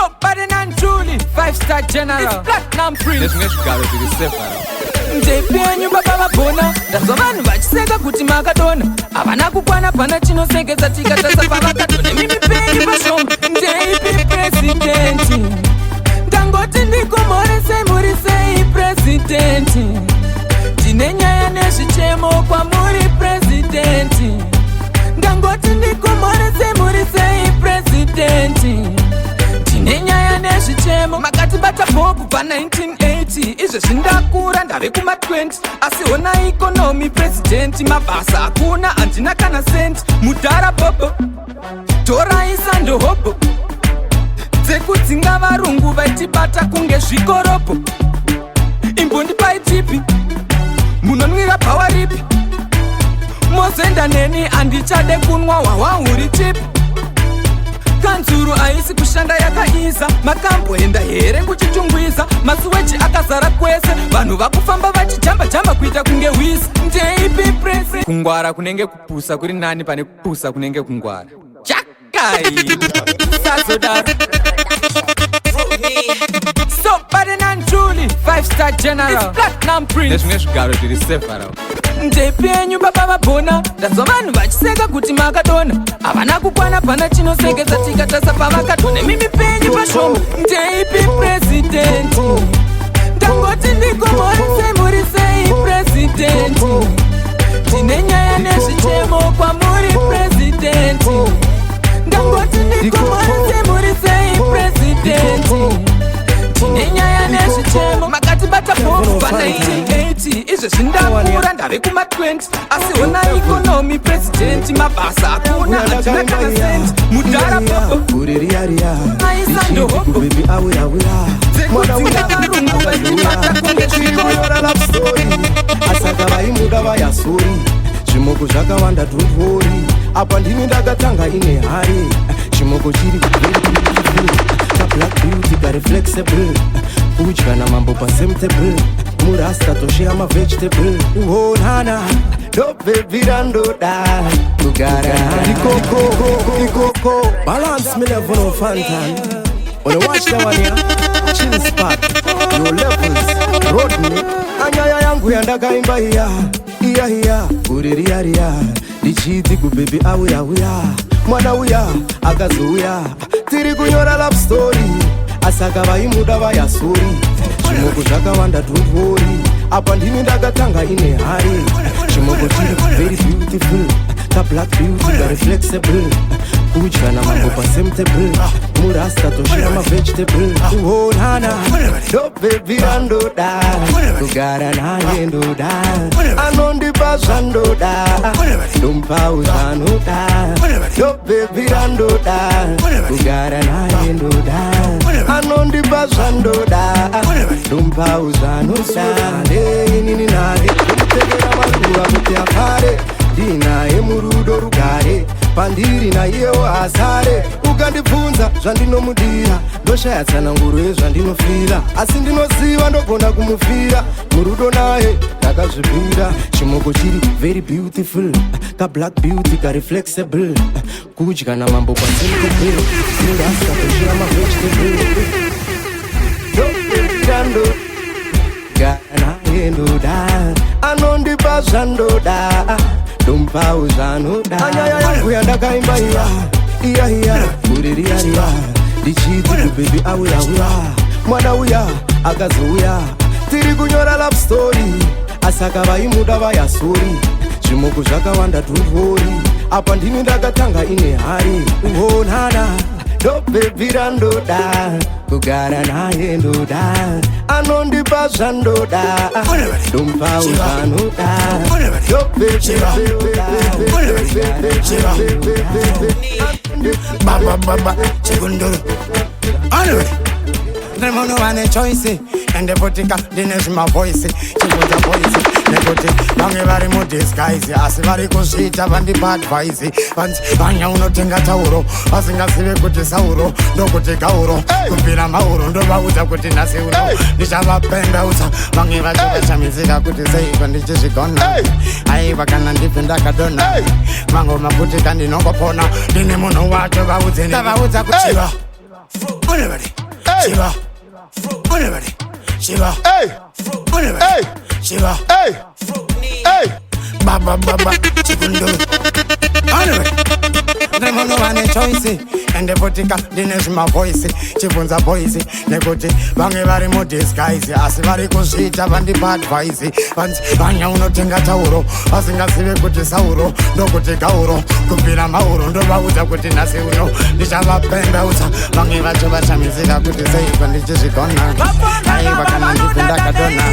So bad and truly 5-star general. It's platinum prince. Let's make sure to be safe. Ndepenyu baba vabona ndazva vanhu vachiseka kuti makadona havana kukwana pana chinosengesa tikatasa pavakadona mimi penyu pashoma ndeipi presidenti ndangoti ndikumhoresei muri sei presidenti ndine nyaya nezvichemo kwamuri presidenti ndangoti ndikumhoresei muri sei presidenti ndine nyaya nezvichemo makatibata bhobu pa1980 izvo zvindakura ndave kuma20 asi hona ikonomi presidenti mabasa hakuna handina kana senti mudhara bobo toraisa ndohobo dzekudzinga varungu vaitibata kunge zvikorobho imbondipai tipi munonwira bhawa ripi mozenda neni handichade kunwa hwahwahuri tipi kanzuru aisi kushanda yakaisa makamboenda here kuchitungwiza masuweji akazara kwese vanhu vakufamba vachijamba-jamba kuita kunge hwisi ndeipi presi kungwara kunenge kupusa kuri nani pane kupusa kunenge kungwara chakai sazodaro so bad and truly 5-star general. It's platinum prince. Let's make sure to be safe around. Ndepenyu baba vabona ndazva vanhu vachiseka kuti makadona havana kukwana pana chinosengesa tikatasa pavakadona mimi penyu pashoma ndeipi presidenti ndangoti ndikumhoresei muri sei presidenti ndine nyaya nezvichemo kwamuri presidenti ndangoti ndikumhoresei muri sei presidenti ndine nyaya nezvichemo makatibata bhofu pa1980 izvo zvindakura ndave kuma20 asi hona ikonomi presidenti mabasa hakuna handina kana senti mudhara bobo aisa ndohobo dzekudzinga varungu vaitibata kunge zvikorobho asaka vaimuda vayasori zvimoko zvakawanda dhontori apa ndini ndakatanga ine hari chimoko chiri black beauty kari flexible kudya namambo pasemtable murasta toshea mavegetable uonana ndobvebvira ndoda kugara ikoko balance me level of fantan wanna watch the one here chill spot your levels road me anyaya yangu yandakaimba iya kuririya ndichiti kubebi auya mwana uya akazouya tiri kunyora love story asaka vaimuda vayasori zvimoko zvakawanda dhontori apa ndini ndakatanga ine hari chimoko chiri very beautiful kablack beauty kari flexible kudya namambo pasemtable murasta toshira mavegetable uonana ndobvebvira ndoda kugara naye ndoda anondipa zvandoda ndomupawo zvanoda ndobvebvira ndoda kugara naye ndoda anondipa zvandoda ndomupawo zvanoda ndeinini naye ndomutekera maruva kuti afare ndinaye murudo rugare pandiri naiyewo asare ukandibvunza zvandinomudira ndoshaya tsananguro yezvandinofira asi ndinoziva ndogona kumufira murudo naye ndakazvipira chimoko chiri very beautiful kablack beauty kari flexible kudya namambo pasemtable murasta toshira mavegetable ndoirando ganaye ndoda anondipa zvandoda ndomupawo zvanoda anyaya yangu yandakaimba iya kuririya ndichiti kubebi auya mwana uya akazouya tiri kunyora love story asaka vaimuda vayasori zvimoko zvakawanda dhontori apa ndini ndakatanga ine hari uonana ndobvebvira ndoda kugara naye ndoda anondipa zvandoda ndomupawo zvanoda baba chikunduru Nemono wane choice and the potika dines my voice chikunja voice nekuti vamwe vari mu disguise asi vari kuzviita vandi bad advice vanzi vanya unotenga tauro vasingazive kuti sauro ndokuti gauro kubvira mauro ndovaudza kuti nhasi uno ndichavapembeudza vamwe vachivachamizika kuti seiko ndichizvigona aiva kana ndibve ndakadona mangoma kuti kandinongopona ndine munhu wacho vaudze ndavaudza kuchiva Everybody, Shiva. Everybody, Shiva. Hey, Everybody, hey, Shiva. hey, hey. Baba, chikundu. Everybody. Them no one a choice. And the botica, dinner my voice. Chibunza voice. Negote, bangevari mo disguise. Asivari kushita bandi bad voice. Banya uno tenga tauro. Asinga sive kuti sauro. No kuti gauro. Kupira mauro. Ndo bauta kuti nasi uno. Nishava pembe uta. Bangeva chuba chamizika kuti sei kondi chishikona. Aiva kana ndikunda kadona.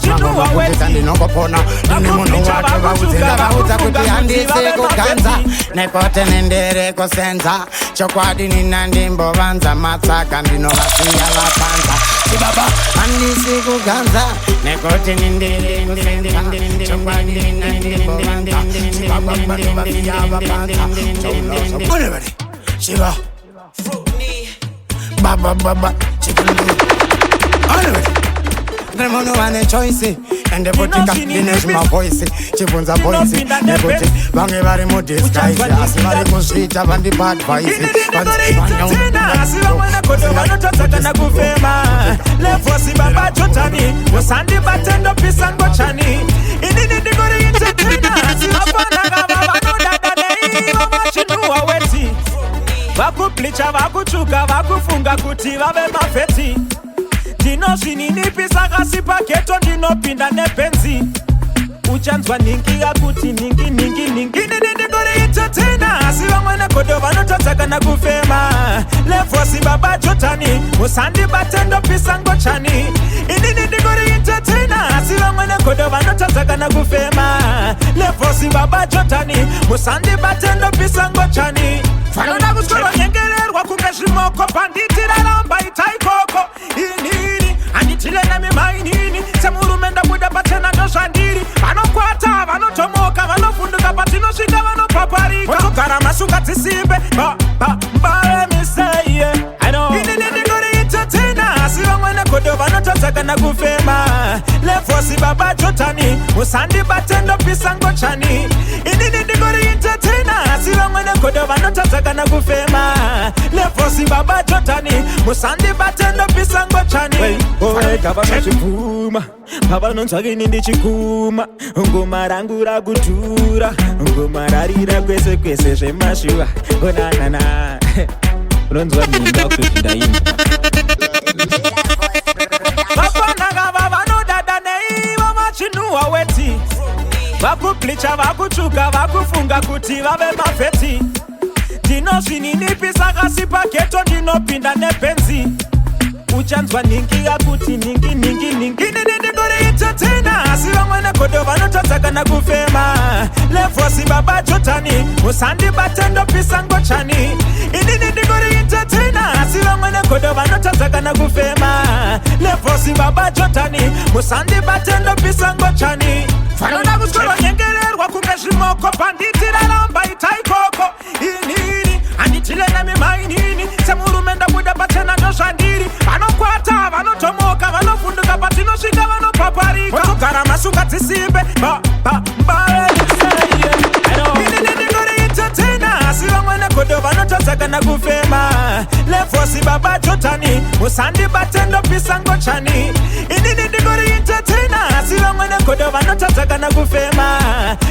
Mango kuti kandi nongopona. Nini muno wake bautinda bauta kuti andise kuganza. Nekote nendere kosenza. Chokwadi nina ndimbo vanza. Matsaka ndino vasiya vapanza. Chibaba andisi kuganza. Nekote nendere kosenza. Chokwadi nina ndimbo vanza. Chibaba ndino vasiya vapanza. Everybody, Shiva. Baba, chikundu. Everybody. Them no one a choice. And the botica, dinner my voice. Chibunza voice. Negote, bangevari mo disguise. Asivari kushita bandi bad voice. Asiva mwana kodo vanototaka na kufema. Lefosi baba chotani. Wasandi batendo pisango chani. Inini digori entertainer. Asiva panaga baba no dadane. Mama chinua weti. Vakuplicha, vakuchuka, vakufunga kuti vave mafeti. Dino shinini pisa kasi paketo dino pinda nepenzi. Uchanzwa ningi ya kuti ningi. Nini digori entertainer. Asiva mwana kodo vanototaka na kufema. Lefosi baba chotani. Musandi batendo pisango chani. Inini digori entertainer. Asiva mwana kodo vanototaka na kufema. Lefosi baba chotani. Musandi batendo pisango chani. Falona kuskoro nyengererwa kukeshimoko. Panditira lamba itaikoko. Inini anditile na mimainini. Semurumenda muda batena doshandiri. Vanokwata, vanotomoka, vanofunduka patino shika vanopaparika. Otokara masuka tisibe. Let me say yeah. I know. Inini digori entertainer. Asiva mwana kodo vanototaka na kufema. Lefosi baba chotani. Musandi batendo pisango chani. Inini digori entertainer. Asiva mwana kodo vanototaka na kufema. Lefosi baba chotani. Musandi batendo pisango chani. Oe kava chikuma. Baba nonzwagi nindi chikuma. Ngoma rangu ragutura. Ngoma rarira kwese zvemashua. Onanana. Unonzwa ninda kutopinda imba. Vapanaga vava no dadane. Mama chinua weti. Vakuplicha, vakuchuka, vakufunga kuti vave mafeti. Dino shinini pisa kasi paketo dino pinda nepenzi. Uchanzwa ningi ya kuti ningi. Nini digori entertainer. Asiva mwana kodo vanototaka na kufema. Lefosi baba chotani. Musandi batendo pisango chani. Inini digori entertainer. Asiva mwana kodo vanototaka na kufema. Lefosi baba chotani. Musandi batendo pisango chani. Falona kuskoro nyengererwa kukeshimoko. Panditira lamba itaikoko. Inini anditile na mimainini. Semurumenda muda batena doshandiri. Vanokwata, vanotomoka, vanofunduka patino shika vanopaparika. Otokara masuka tisibe. Let me say yeah. I know. Inini digori entertainer. Asiva mwana kodo vanototaka na kufema. Lefosi baba chotani. Musandi batendo pisango chani. Inini digori entertainer. Asiva mwana kodo vanototaka na kufema.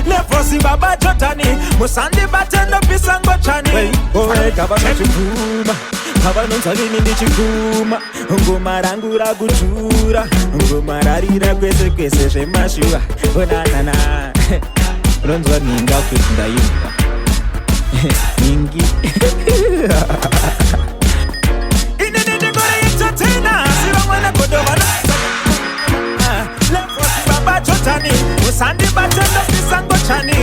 Lefosi baba chotani. Musandi batendo pisango chani. Oe kava chikuma. Baba nonzwagi nindi chikuma. Ngoma rangu ragutura. Ngoma rarira kwese zvemashua. Onanana. Unonzwa ninda kutopinda imba. Ningi. Inini digori entertainer. Asiva mwana kodo vanototaka. Lefosi baba chotani. Musandi batendo pisango chani.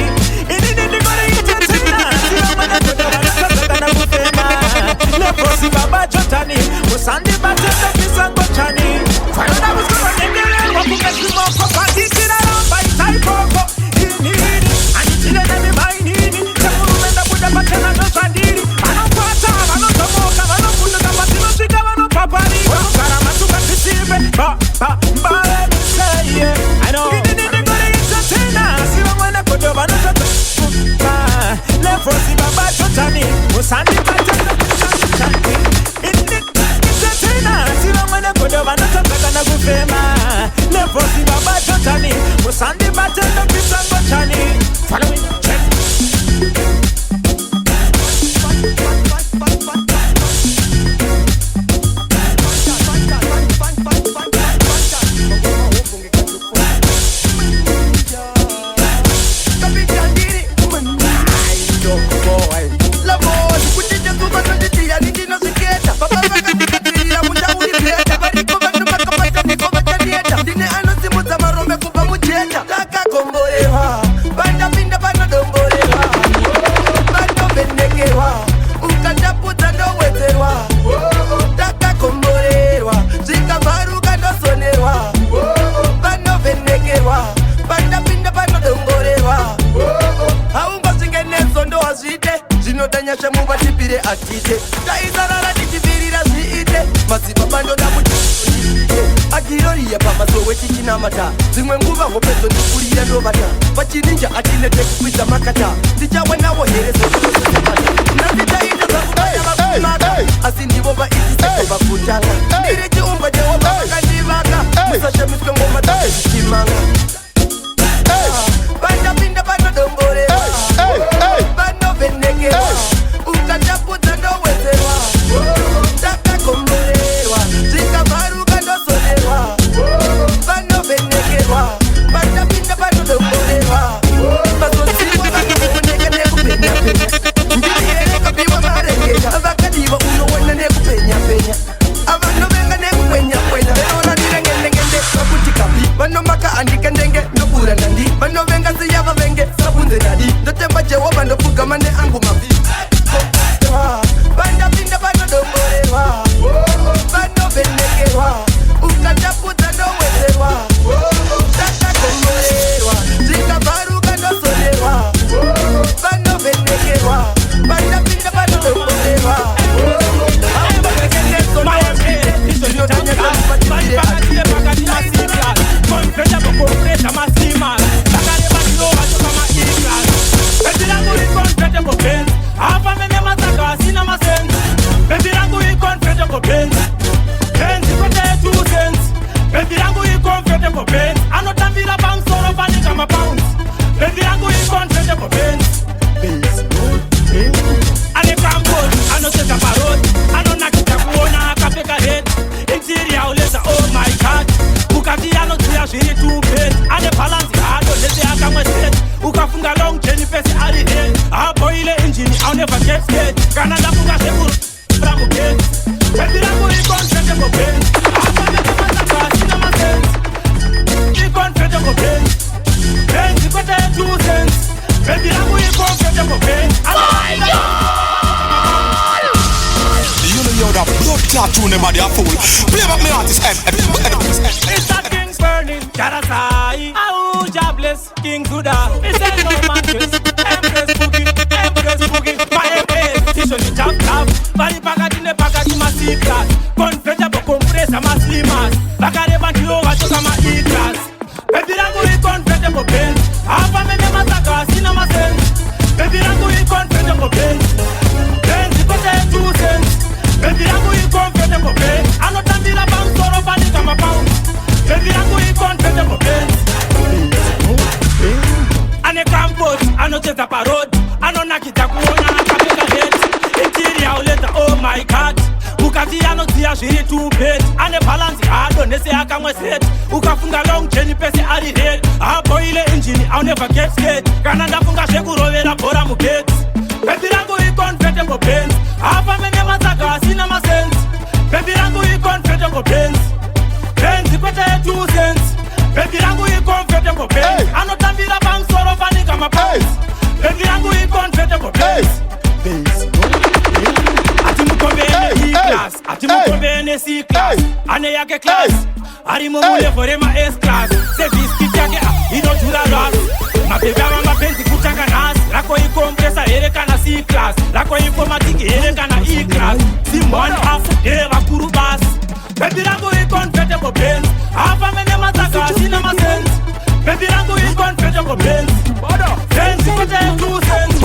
Inini digori entertainer. Asiva mwana kodo vanototaka na kufema. Lefosi baba chotani. Musandi batendo pisango chani. Falona kuskoro nyengererwa kukeshimoko. Panditira lamba itaikoko. Inini anditile na mimainini. Semurumenda muda batena doshandiri. Vanokwata, vanotomoka, atite taizarara tichivirira zviite maziva bando damuchiite agiroriya pamaso wechichinamata dzimwe nguva hopedzo ndikurira ndovata pachininja atinete kukwidza makata ndichawanawo here zokunosesemata ndanditaita zakubaya vakumaka asi ndivo vaisiseko vakutanga ndiri chiumba jehovha vakandivaka musashemiswe ngoma dzaezvichimanga vandapinda vanodomborewa vanovhenekewa ukatapudza ndowedzerwa takagomborerwa zvikabvaruka ndozonerwa vanovhenekerwa vandapinda vanodomborewa vazoziwa vanokuneka nekupenyapenya ndiriyeekapiwa marengeta vakadiwa unoona nekupenyapenya avanovenga nekupenyapenya veona ndirengendengende vakuti kapi vanomaka andikendenge ndobura ndandi vanovenga siyava venge sabunze dadi ndotemba jehovha ndopfugama neangu mavi vandapinda vanodomborerwa vanovhenekerwa ukatapudza ndowedzerwa takagomborerwa zvikabvaruka ndozonerwa vanovhenekerwa vandapinda vanodomborerwa ukafunga long journey pesi ali head aboile engine I'll never get scared kana ndafunga sekuru from gate baby rangu inconfident pain hapa mimi nataka sina masense inconfident pain zikote 2 cents baby rangu inconfident pain you know you're the blood clot tune them body a fool play back me artist it's that king's burning Karasai au jobless king Suda it's a no matches empress boogie my empress tisho ni tap bari pakati masika confident compressor maslimas bakare bantu watoka ma e-class baby rangu inconfident pain hapa mimi mataka sina masense baby rangu inconfident pain zikote 2 cents baby rangu inconfident pain anotambira bounce soro fani kama pound baby rangu inconfident pain ane campus anocheza parod anonakita kuona akapeka head interior uleta oh my god ukati anotia zviri 2 bed ane balance adonese akamwe set ukafunga long journey pesi ari head aboile engine I'll never get scared kana ndafunga zvekurovera bhora mugate baby rangu inconfident pain hapa mene matsaka sina masense baby rangu inconfident pain zikote 2 cents baby rangu inconfident pain anotambira pamusoro fani kama pounds baby rangu inconfident pain ati mukombene E-class ati mukombene C-class ane yake class ari mumule forema S-class service kit yake inojura ras mabebe ava mapenzi kutanga nasi rako ikompresa here kana C-class rako informatic here kana E-class simon half here vakuru basi baby rangu inconfident pain hapa mene matsaka sina masense baby rangu inconfident pain sense kote 2 cents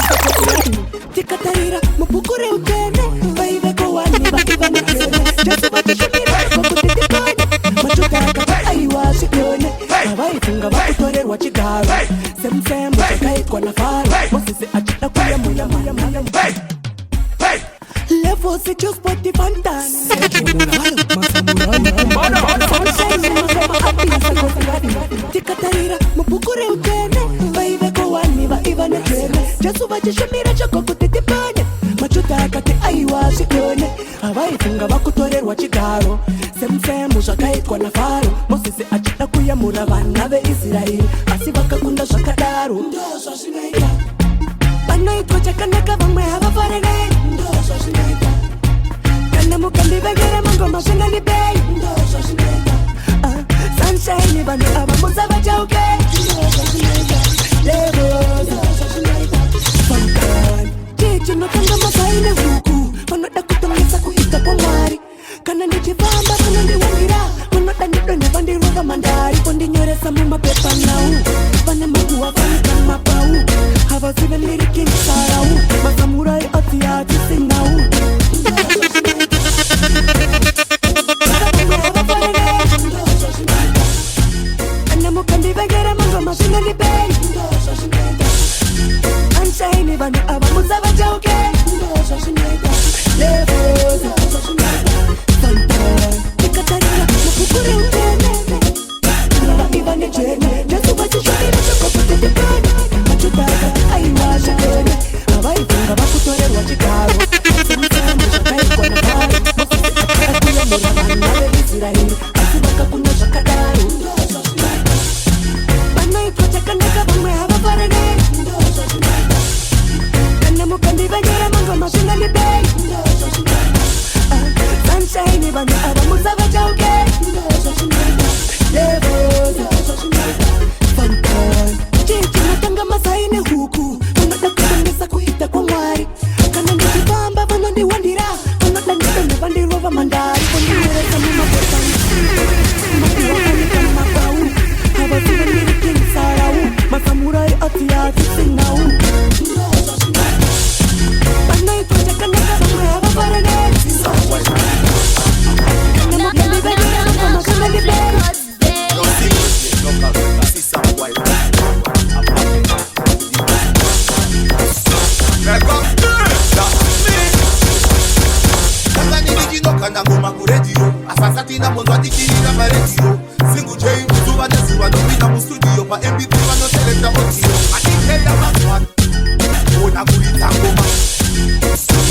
tikatarira mupukure utene vaiveko wani vaivane kene jesu vatishumira kokutitipane machutaka aiwa zvione avaifunga vakutorerwa chigaro semufembo zvakaitwa nafaro mosese achida kuya muya levosi chospoti fantani tikatarira mupukure utene vaiveko wani vaivane kene jesu vachishumira chokokutitipane machuta akati aiwa zvione avaifunga vakutorerwa chigaro semufembo zvakaitwa nafaro mosese achida kuyamura vana veisraeri asi vakakunda zvakadaro ndozvazvinoita panoitwa chakanaka vamwe havafarenei ndozvazvinoita kana mukandivekere mangoma zvinganibei ndozvazvinoita sunshine vanhu ava musavachauke ndozvazvinoita levo ndozvazvinoita famkani chichinotanga masaine huku kwa mwari kana ndichifamba kana ndiwandira munota ndidoneva ndirova mandari kondinyoresa mumapepa nau vane makuwa vanika mapau havazive ndirikinsarau masamurai atiati sinau anamukandivegera mango mashingalipei anshaini vanu avamuza vajauke levos fantan ikatarira mukukure utene ivane jene jasuvachishonira chokoputedepane machutaka aiwasha kene avaifunga vakutorerwa chigaro semusambo zvakaikwana kare akuyomura vanhu vaveisraeri asi vakakunda zvakadaro vanoitwa chakanaka vamwe havafarane kana mukandivegera mango masvingalibei sunshine vanhu ava musavachauke levos fantan chichinotanga masaine huku vanoda kutongesa kuita kwa mwari kana ndichifamba vanondiwandira vanoda ndidoneva ndirova mandari kondiweresa mumapotani makuwakanika mapau havazive ndirikinsarau masamurai atiati sinau vanoitwa chakanaka vamwe havafarane namukandivegera mango masvingalibei kana ngoma kuredio asasatina mundu adikirira paredio singu jei zuva nezuva nopinda mustudio pa mp3 vanoselekta audio adikenda mazwan ona kuridza ngoma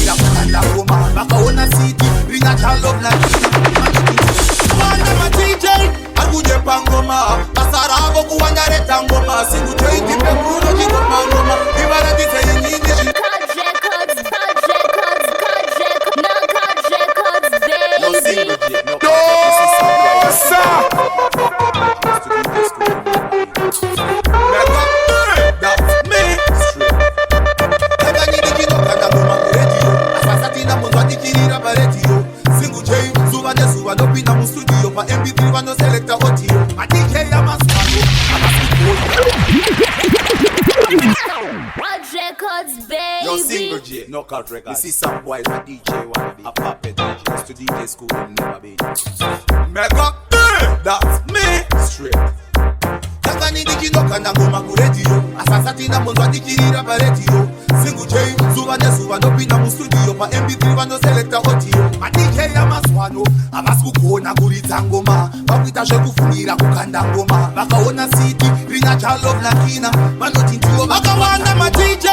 ira kukanda ngoma vakaona city rina chalobna vana madj akujepa ngoma basaravo kuwandareta ngoma singu jei ndipekuno chingoma ngoma ivaratidze inyini vanopinda mustudio pa mp3 vanoselekta audio madj yamaswano Records, baby. Yo, single J, knockout records. You see some boys a DJ wanna be a puppet DJ to DJ school and never be. Mega, that's me straight. Kaka ndikinoka na ngoma ku radio asasatina mundu adikirira pa radio single J zuva nezuva nopinda mu studio pa mp3 vanoselekta audio madj yamaswano avasikugona kuridza ngoma vakuita zvekufungira kukanda ngoma vakaona city rina chalovna kina vanoti ndivo vakawanda madj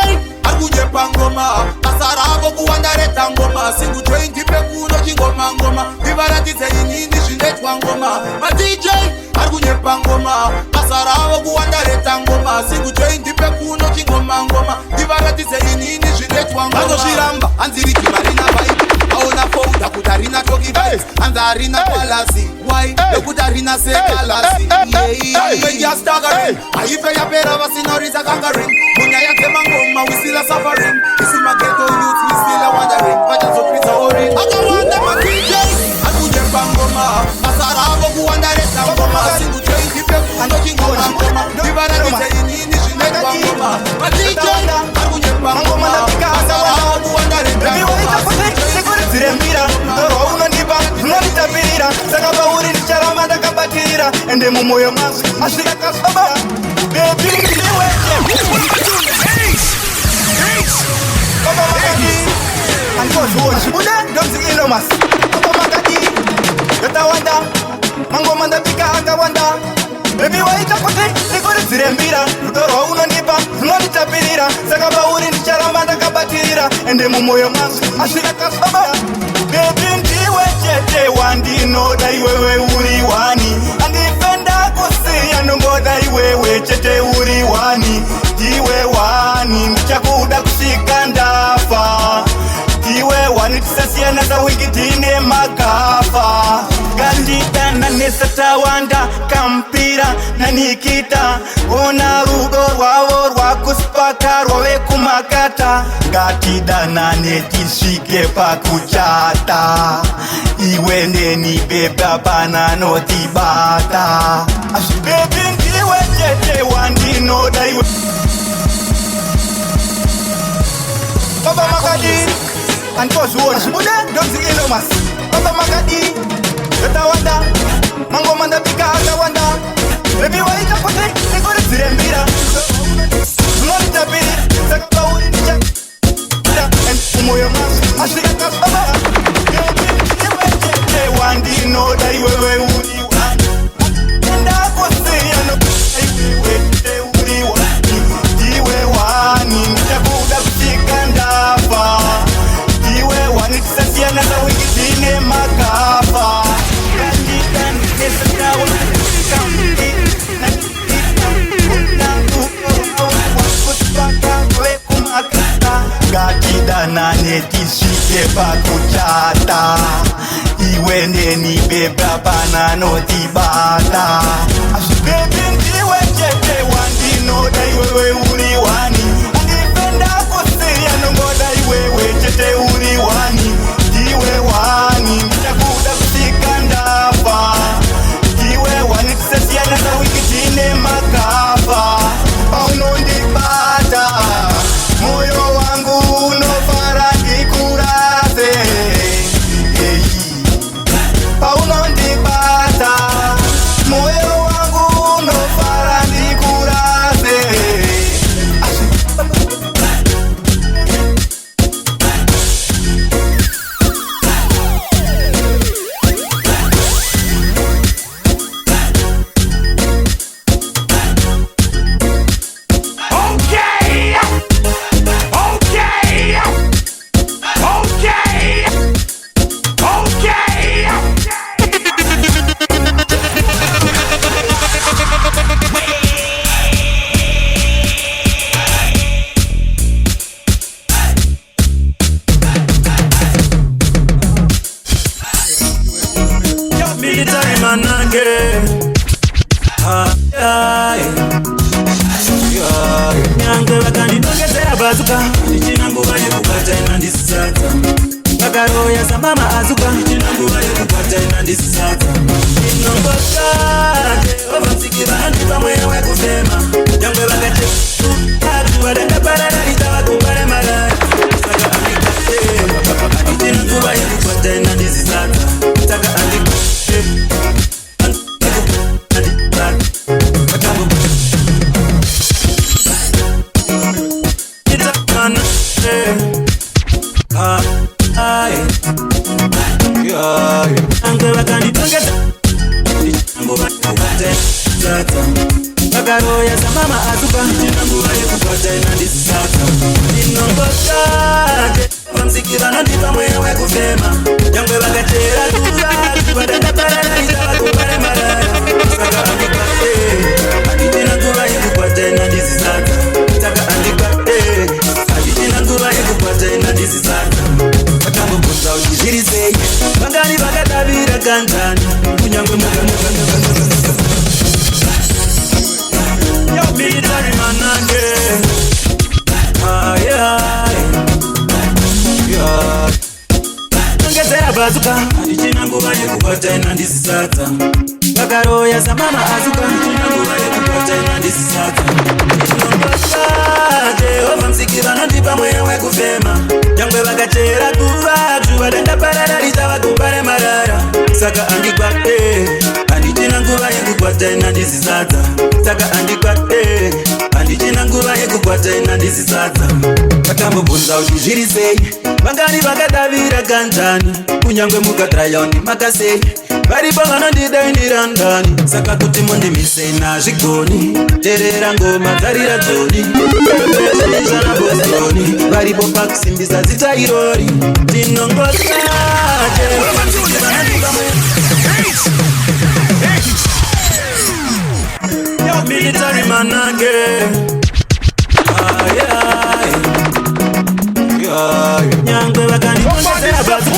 akujepa ngoma basaravo kuwandareta ngoma single J ndipekuno chingoma ngoma ivaratidze inini zvinetwa ngoma madj arikujepa ngoma basaravo kuwandareta ngoma single J ndipekuno chingoma ngoma ivaratidze inini zvinetwa ngoma vanozviramba hanzi riti marina vibe aona folder kuti harina Tocky vibes hanzi harina palasi why nekuti harina sekalasi yastaggering haife yapera vasinoridza kangaring munyaya dzemangoma we still are suffering isu mageto youth we still are wondering vachazopridza orin akawanda madj akujepa ngoma basaravo kuwandareta ngoma single J ndipekuno chingoma ngoma ivaratidze inini zvinetwa ngoma madj akujepa ngoma basaravo kuwandareta zirembira ndorwa unondipa unonditapirira saka pauri ndicharamba ndakabatirira ende mumwoyo mazvi asvika kasoba bebi ndiweje baba makadi andikozvioni ude ndonzi ilomas baba makadi yotawanda mangoma ndapika akawanda bebi waita kuti ndikuridzire mbira rudo rwaunondipa runonditapirira saka pauri ndicharamba ndakabatirira ende mumwoyo mazvi asvika kasoba bebi ndiwe chete wandinoda iwewe uri wani andipenda kusiya ndongoda iwewe chete uri wani ndiwe wani ndichakuda kusvika ndafa ndiwe wani tisasiyana sawiki tine makafa nganditana nesatawanda kampira na Nikita. Ona rudo rwavo rwakuspaka rwove kumakata. Ngatidanane tisvike pakuchata. Iwe neni beba pananotibata. Baby ndiwe chete wandinoda iwe. Baba Magadi and Kosuona Muda don't see Elomas. Baba Magadi Tawanda Mango Manda Pika Tawanda. Baby why you put it? They go to Zirembira. Monita Bidi Sakauri and Umoya Mas Ashika Baba. They want to know that you were Woody one. And I was saying Iwe wani mtabuda kusikandafa. Iwe wani kusasiana za wikitine makafa. Kandika nesaka wakakambi na kikita. Unanguko wakuspaka kwe kumakata. Gatida na netishike pakuchata. Iwe neni beba pananotibata. Baby ndiwe chete wandinoda iwewe uliwani. Andipenda kusiya nongoda iwewe chete uliwani. Iwe wani mtakuda kusikandafa. Iwe wani kusasiana za wikitine makafa. Paunondibata moyo wangu unofara kikurase. Paunondibata moyo wangu unofara nikurase. Military man again. Nyange vakani nongetera bazuka. Ichina nguva yekubata inandisata. Vakaroya samama azuka. Ichina nguva yekubata inandisata. Inongotade ovamsikira handipa mweya wekufema. Nyangwe vakate atu vadanga parara itavakumbare marara. Saka andikate ichina nguva yekubata inandisata. Saka andikate Vakaroya samama azuka. Chinanguva yekubata inandisata. Inongotade vamsikira nandipa mweya wekufema. Nyangwe vakatera kuvatu vadanga parara itavakumbare marara. Saka andikate chinanguva yekubata inandisata. Saka andikate chinanguva yekubata inandisata. Vakambobvunza kuti zviri sei. Vangani vakadavira kanjani. Kunyangwe military man again. Nongetera bazuka. Ichina nguva yekubata inandisata. Vakaroya samama azuka. Ichina nguva yekubata inandisata. Inongotade ovamsikira nandipa mweya wekufema. Nyangwe vakatera kuvatu vadanga parara itavakumbare marara. Saka andikwate andichina nguva yekubata inandisata. Saka andikwate andichina nguva yekubata inandisata. Vakambobvunza kuti zviri sei. Vangani vakadavira kanjani. Kunyangwe mukatrayaundi makasei. Varipo vanondidainira ndani. Saka kuti mundimisei nazvigoni. Terera ngoma dzarira dzoni. Zvezvezvana Bostoni. Varipo pakusimbisa zita irori. Tinongotade military man again. Nyangwe vakani nongetera bazuka.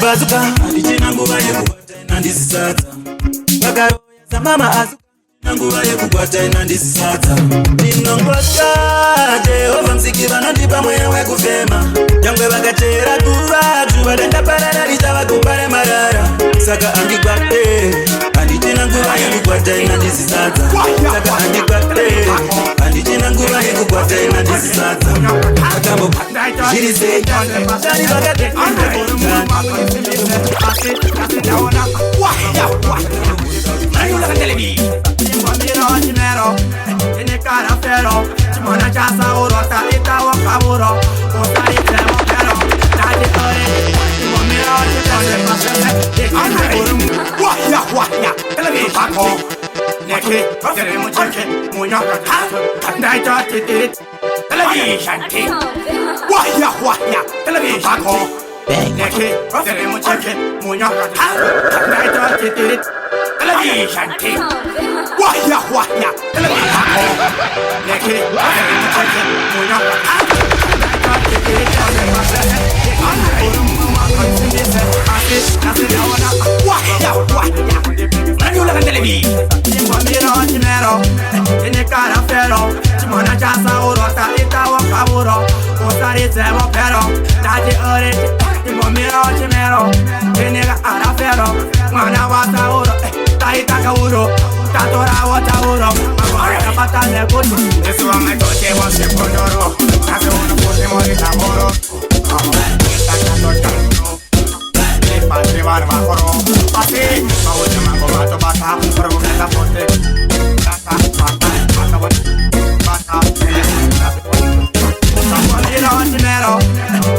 bazuka Adichina nguva yekubata inandisisata Vakaroya samama azuka Nguva yekubata inandisisata Ndinongotya Jehova msiki vanondipa mweya wekufema Nyangwe vakatera kuvatu Vadenda parara richava kupare marara Saka andikwate Andichina nguva yekubata inandisisata Saka andikwate Andichina nguva yekubata inandisisata Akambo Jirise Shani vakate Mario la televisione Chimero, tiene cara fero Chimona chasa oro, salita o caburo O salita o pero Dale ore, chimomiro, chimone Wahya, televisione Paco Neki, tenemos cheque Muñoz, Kandai Totti Televisione Wahya, televisione Paco Neki, tenemos cheque Muñoz, Kandai Totti Televisione Wahya, televisione Paco Neki, tenemos cheque Muñoz, Mario la televisione Chimero, tiene cara fero Chimona chasa oro, salita o caburo O salita o pero Date ore, chimero Tiene cara fero Mwana wasa oro, salita caburo Tatora o tauro Magora kapata nekoto Yesu ametoche wa sekondoro Nase uno puse morita moro Padre barba coro Así, mawuze mango mato bata Orgo meta forte Bata Chimero, chimero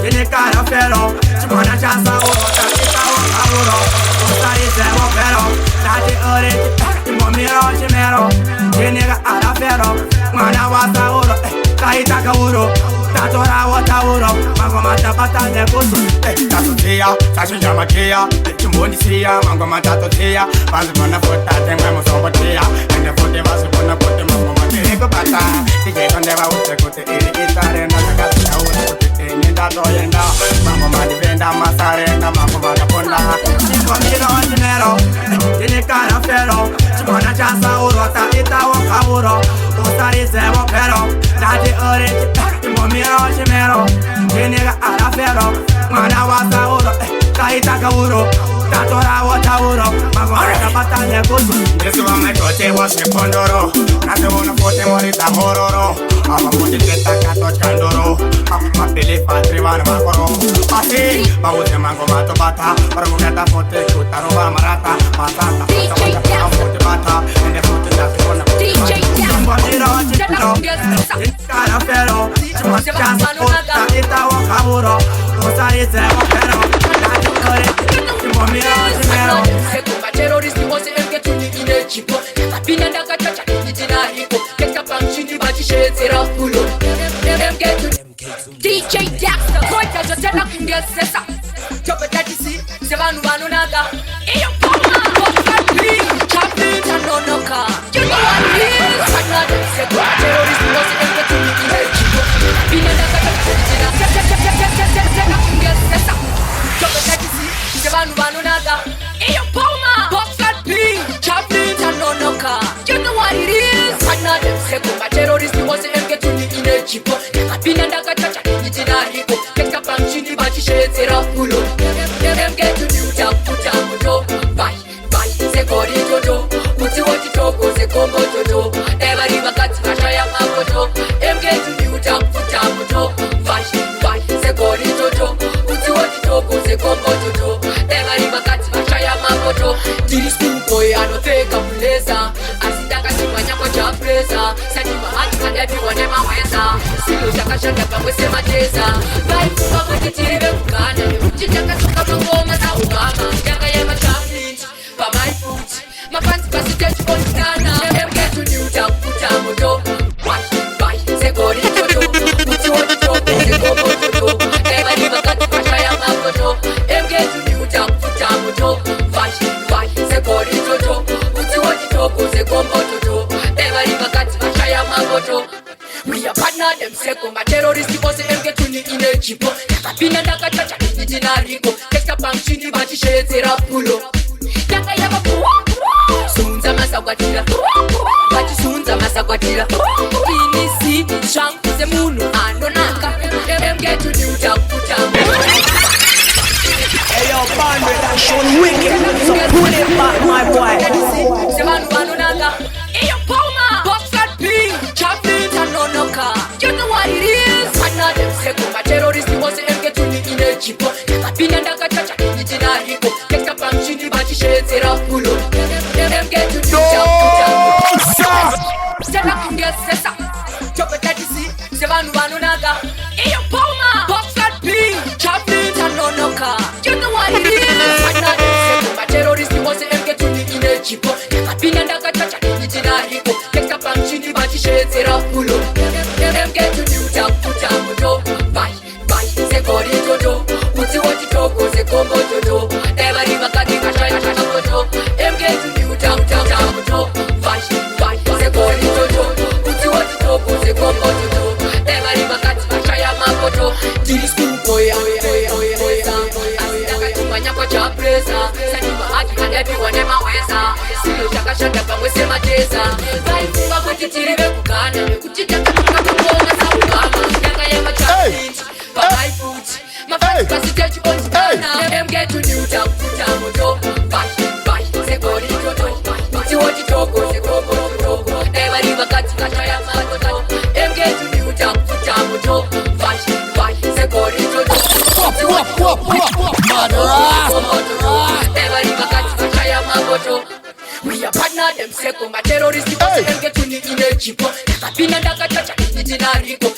Tiene cara fero Chimona chasa oro Salita o caburo O salita o pero Date ore chimero Tiene cara fero Mwana wasa oro Salita caburo Tatora o tauro Mango mata bata nekoto Tasutia, tashinjama kia Chimboni siya, mango mata totia Bazi bona fota, tengwe musombo tia Ende fote bazi bona kote mango mata eko bata Tije tondeva ute kote iri itarenda Takasina ute kote nida toyenda Mango mati venda masarenda Mango mata ponda Chimero, tiene cara fero Chimona chasa uro, salita o caburo O salita o pero Date ore, chimero Tiene cara fero Mwana wasa uro, salita caburo Tatora o tauro Magora kapata nekoto Yesu ametoche wa sekondoro Nase uno fote morita mororo Ama moji teta kato chandoro Mapili fatri van makoro Asi, mawuze mango mato bata Orgugeta fote kutaro va marata Matata, matata, fote bata Ende fote dasi kona DJ Chimero, cara fero Chimona chasa oro, salita o caburo O salita o pero Date ore Se combat terroristi wose emke tuni ine chipo Kapina ndaka chacha itina hiko Keka pangchini bachi shetera ulo Emke tuni DJ Daxter Koita jotena kungesesa Chope tatisi Sevanu naga Iyo poma Wakati Chaplin Tanonoka You know what it is Se combat terroristi wose emke tuni ine chipo Kapina ndaka chacha itina kungesesa Chope tatisi Sevanu naga Iyo poma Wakati Chaplin Tanonoka You know what it is Se combat terroristi wose emke tuni ine chipo Kapina ndaka chacha itina hiko Keka pangchini bachi shetera ulo Emke tuni utakuta muto Bye, se kori toto Uti woti toko se kombo toto Every makati kashaya makoto Emke tuni utakuta muto Bye, se kori toto Uti woti toko se kombo toto Every makati kashaya makoto Diri school boy anoteka muleza Asitaka chimanya kwa chapreza Sanima hatu kadadi wanema weza Silo chakashanda pangwe sema teza Bye, pangwe kitirive mkana Chitaka chuka mangoma za Obama Yanga yama champlint Pa my foot Mapanti pasi tetu kontana Emke tuni utakuta moto Bye, se kori toto Uti woti toko se kombo toto Every makati kashaya makoto Emke tuni utakuta moto Bye, se kori toto Uti woti toko se kombo toto Every makati kashaya makoto We are partner them say combat terrorists wose emke tuni ine chipo Kapina ndaka chacha itina riko Keska pangchini bachi vachishedzera pulo yanga yava sunza masakwatira vachisunza masakwatira inisi zvangu semunhu anonaka emgetuniutakuta Hey yo, band with that Sean Wicked, so pull it back, my boy. sevanhu vanonaka iyo poma boxat b chaplin anonoka you know what it is another second my terrorist was emgetuni inechipo yakapinda ndakachacha itinariko ekapamchini vachishedzera pulo emgetuniutakuta chopetatisi sevanhu vanonaka iyo poma boxat b chaplin anonoka you know what it is another second my terrorist was emgetuni inechipo yakapinda ndakachacha itinariko ekapamchini vachishedzera pulo emgetuniutakuta muto vai sekoritoto uti wachitoko sekombototo evari vakati kashaya shashakoto emgetuniutakuta vai sekoritoto uti wachitoko sekombototo evari vakati kashaya makoto tiriskupoya asitakaitumanya chapresa sanima aki andapiwa nemaweza silo chakashanda pamwe semateza vaifunga kuti tiri vekugana nekuti takatukakukonga saugama yanga yemachapinji vavaifuti mafasikasitechikonzikana emgetuniutakuta moto vai sekoritoto kuti wochitoko sekombototo evari vakati kashaya makoto emgetuniutakuta moto vai sekoritoto kuti wochitoko evari vakati kashaya makoto we are partner them second my terrorist was emgetuni inechipo yakapinda ndakachacha itinariko